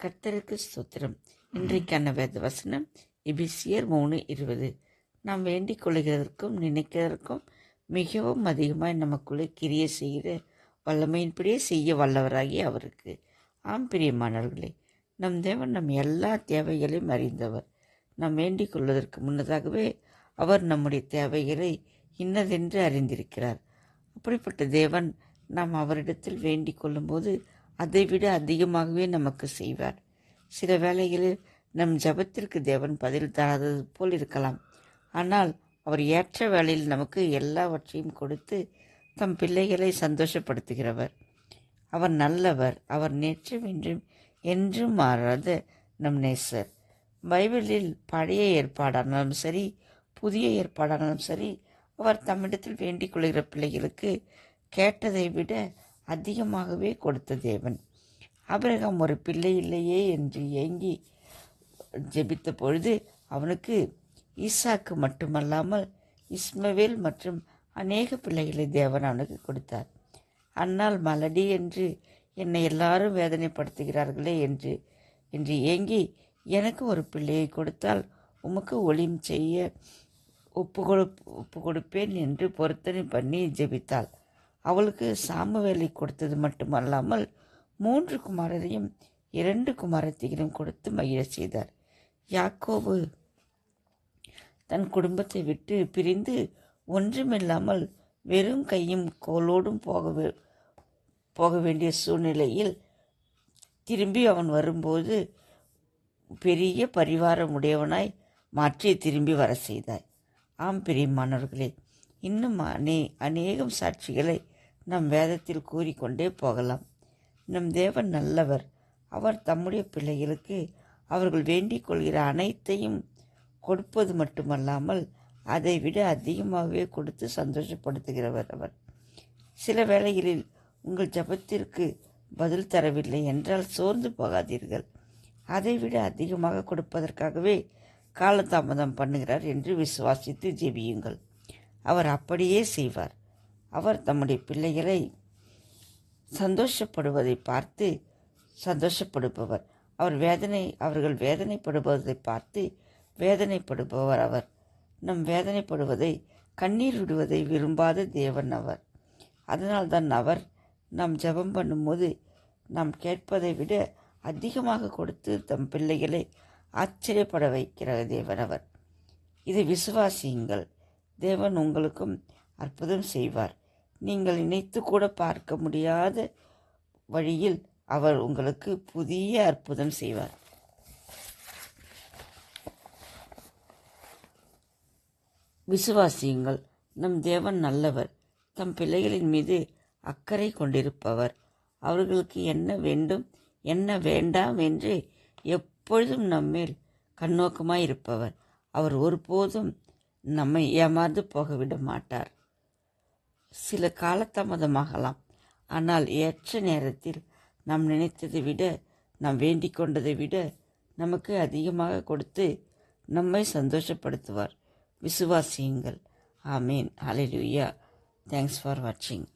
கர்த்தருக்கு ஸ்தோத்திரம். இன்றைக்கான வேத வசனம் எபிசியர் 3:20. நாம் வேண்டிக் கொள்கிறதற்கும் நினைக்கிறதற்கும் மிகவும் அதிகமாய் நமக்குள்ளே கிரியை செய்கிற வல்லமையின்படியே செய்ய வல்லவராகி அவருக்கு. ஆம் பிரியமானவர்களே, நம் தேவன் நம் எல்லா தேவைகளையும் அறிந்தவர். நாம் வேண்டிக் கொள்வதற்கு முன்னதாகவே அவர் நம்முடைய தேவைகளை இன்னதென்று அறிந்திருக்கிறார். அப்படிப்பட்ட தேவன் நாம் அவரிடத்தில் வேண்டிக் கொள்ளும்போது அதைவிட அதிகமாகவே நமக்கு செய்வார். சில வேளைகளில் நம் ஜெபத்திற்கு தேவன் பதில் தராதது போல் இருக்கலாம். ஆனால் அவர் ஏற்ற வேளையில் நமக்கு எல்லாவற்றையும் கொடுத்து தம் பிள்ளைகளை சந்தோஷப்படுத்துகிறவர். அவர் நல்லவர். அவர் நேற்றும் இன்றும் என்றும் மாறாத நம் நேசர். பைபிளில் பழைய ஏற்பாடானாலும் சரி, புதிய ஏற்பாடானாலும் சரி, அவர் தம்மிடத்தில் வேண்டிக் கொள்கிற பிள்ளைகளுக்கு கேட்டதை விட அதிகமாகவே கொடுத்த தேவன். ஆபிரகாம் ஒரு பிள்ளை இல்லையே என்று ஏங்கி ஜெபித்த பொழுது அவனுக்கு ஈசாக்கு மட்டுமல்லாமல் இஸ்மவேல் மற்றும் அநேக பிள்ளைகளை தேவன் அவனுக்கு கொடுத்தார். அன்னால் மலடி என்று என்னை எல்லாரும் வேதனைப்படுத்துகிறார்களே என்று ஏங்கி எனக்கு ஒரு பிள்ளையை கொடுத்தால் உமக்கு ஒளியும் செய்ய ஒப்பு கொடுப்பேன் என்று பொருத்தனை பண்ணி ஜெபித்தாள். அவளுக்கு சாமுவேலை கொடுத்தது மட்டுமல்லாமல் 3 குமாரரையும் 2 குமாரத்திகளையும் கொடுத்து மகிழ செய்தார். யாக்கோபு தன் குடும்பத்தை விட்டு பிரிந்து ஒன்றுமில்லாமல் வெறும் கையும் கோலோடும் போக வேண்டிய சூழ்நிலையில் திரும்பி அவன் வரும்போது பெரிய பரிவாரம் உடையவனாய் மாற்றி திரும்பி வர செய்தாய். ஆம் பிரியமானவர்களே, இன்னும் அநேகம் சாட்சிகளை நம் வேதத்தில் கூறிக்கொண்டே போகலாம். நம் தேவன் நல்லவர். அவர் தம்முடைய பிள்ளைகளுக்கு அவர்கள் வேண்டிக் கொள்கிற அனைத்தையும் கொடுப்பது மட்டுமல்லாமல் அதைவிட அதிகமாகவே கொடுத்து சந்தோஷப்படுத்துகிறவர் அவர். சில வேளைகளில் உங்கள் ஜெபத்திற்கு பதில் தரவில்லை என்றால் சோர்ந்து போகாதீர்கள். அதைவிட அதிகமாக கொடுப்பதற்காகவே காலதாமதம் பண்ணுகிறார் என்று விசுவாசித்து ஜெபியுங்கள். அவர் அப்படியே செய்வார். அவர் தம்முடைய பிள்ளைகளை சந்தோஷப்படுவதை பார்த்து சந்தோஷப்படுபவர். அவர்கள் வேதனைப்படுவதை பார்த்து வேதனைப்படுபவர் அவர். நம் வேதனைப்படுவதை, கண்ணீர் விடுவதை விரும்பாத தேவன் அவர். அதனால்தான் அவர் நாம் ஜெபம் பண்ணும்போது நாம் கேட்பதை விட அதிகமாக கொடுத்து தம் பிள்ளைகளை ஆச்சரியப்பட வைக்கிற தேவன் அவர். இதை விசுவாசியுங்கள். தேவன் உங்களுக்கும் அற்புதம் செய்வார். நீங்கள் நினைத்து கூட பார்க்க முடியாத வழியில் அவர் உங்களுக்கு புதிய அற்புதம் செய்வார். விசுவாசியுங்கள். நம் தேவன் நல்லவர். தம் பிள்ளைகளின் மீது அக்கறை கொண்டிருப்பவர். அவர்களுக்கு என்ன வேண்டும் என்ன வேண்டாம் என்று எப்பொழுதும் நம்மேல் கண்ணோக்கமாயிருப்பவர். அவர் ஒருபோதும் நம்மை ஏமாந்து போகவிட மாட்டார். சில காலதாமதமாகலாம். ஆனால் ஏற்ற நேரத்தில் நாம் நினைத்ததை விட, நாம் வேண்டிக் கொண்டதை விட நமக்கு அதிகமாக கொடுத்து நம்மை சந்தோஷப்படுத்துவார். விசுவாசியுங்கள். ஆமேன். ஹல்லேலூயா. தேங்க்ஸ் ஃபார் வாட்சிங்.